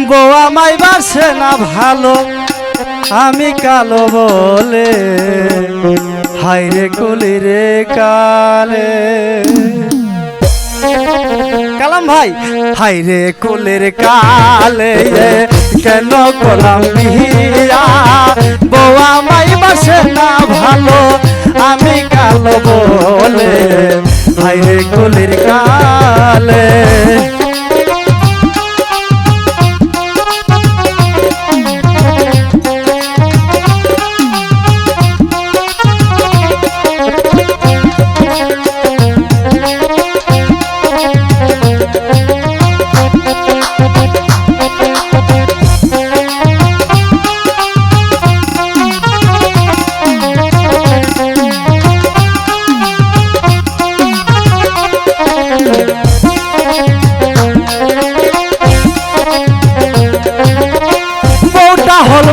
বউ আমায় বাসে না ভালো, আমি কালো বলে, হাইরে কলি রে কালে। কালাম ভাই, হাইরে কুলের কালে কেন করলাম বিয়া, বউ আমায় বাসে না ভালো, আমি কালো বলে, হাইরে কুলের কালে।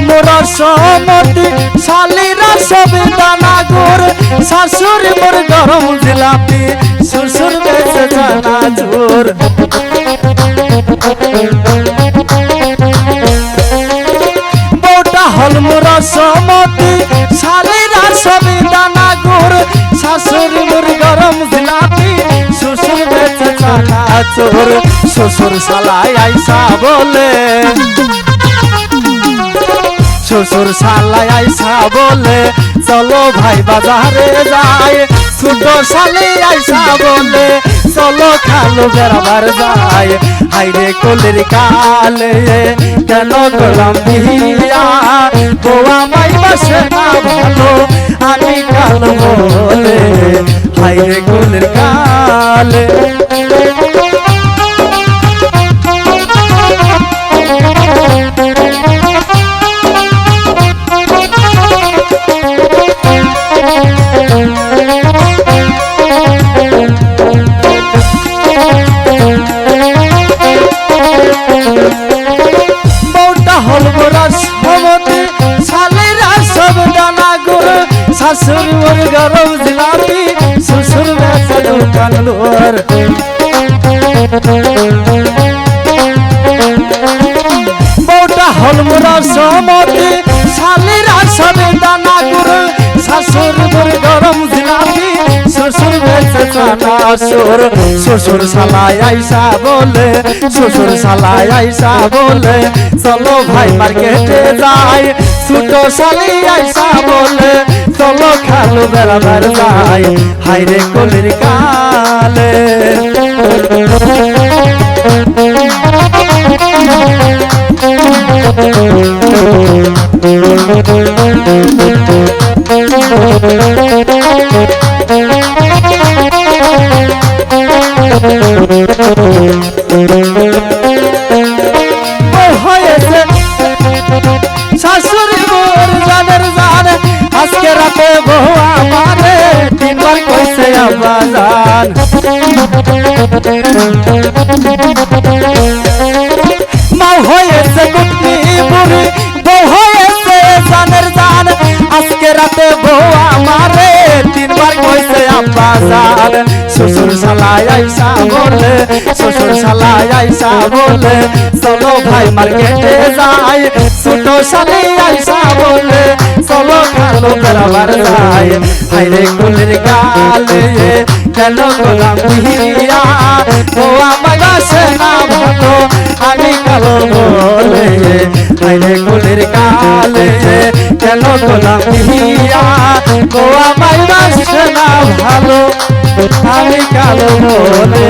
মোরা সমতি শালিরা সবে দানা গোর, শাশুর মোর গরম জিলাপি, শ্বশুর বেঁচে জানা জোর। বউটা হল মোরা সমতি শালিরা সবে দানা গোর, শাশুর মোর গরম জিলাপি, শ্বশুর বেঁচে জানা জোর। শ্বশুর শালায় আইসা বলে, শ্বশুর শালায় আইসা বলে, চলো ভাই বাজারে যায়, ছোট শালে আইসা বলে, চলো খালো বেড়াবার যায়। হাইরে কলির কালে কেন করলাম বিয়া, বউ আমায় বাসে না ভালো, আমি কালো বলে, হাইরে কলির কালে। শাশুর মোর গরম জিলাপি, শ্বশুর বেঁচে দোকান লোর। বউটা হল মোরা সমতি শালিরা সবে দানা গুড়, শাশুর মোর গরম জিলাপি, শ্বশুর বেঁচে চানা সোর। শ্বশুর শালায় আইসা বলে, শ্বশুর শালায় আইসা বলে, চলো ভাই মার্কেটে যাই, ছোট শালি আইসা বলে, চলো খালো বেড়াবার যাই। হাইরে কলির কালে হয়েছে শাশুড়ি মোর জানের জান, আজকে রাতে বউ আমারে তিনবার কইছে আবাজান। মা হয়েছে কুটনি বুড়ি, বউ হয়েছে জানের জান, আজকে রাতে বউ আমারে তিনবার কইছে আবাজান। শ্বশুর শালায় আইসা বলে, শ্বশুর শালায় আইসা বলে, চলো ভাই মার্কেটে যাই, ছোট শালি আইসা বলে, চলো খালো বেড়াবার যাই। হাইরে কুলের কালে কেন করলাম বিয়া, ও আমায় বাসে না ভালো, আমি কালো বলে, হাইরে কুলের কালে কেন করলাম বিয়া, ও আমায় বাসে না ভালো, আমি কালো বলে।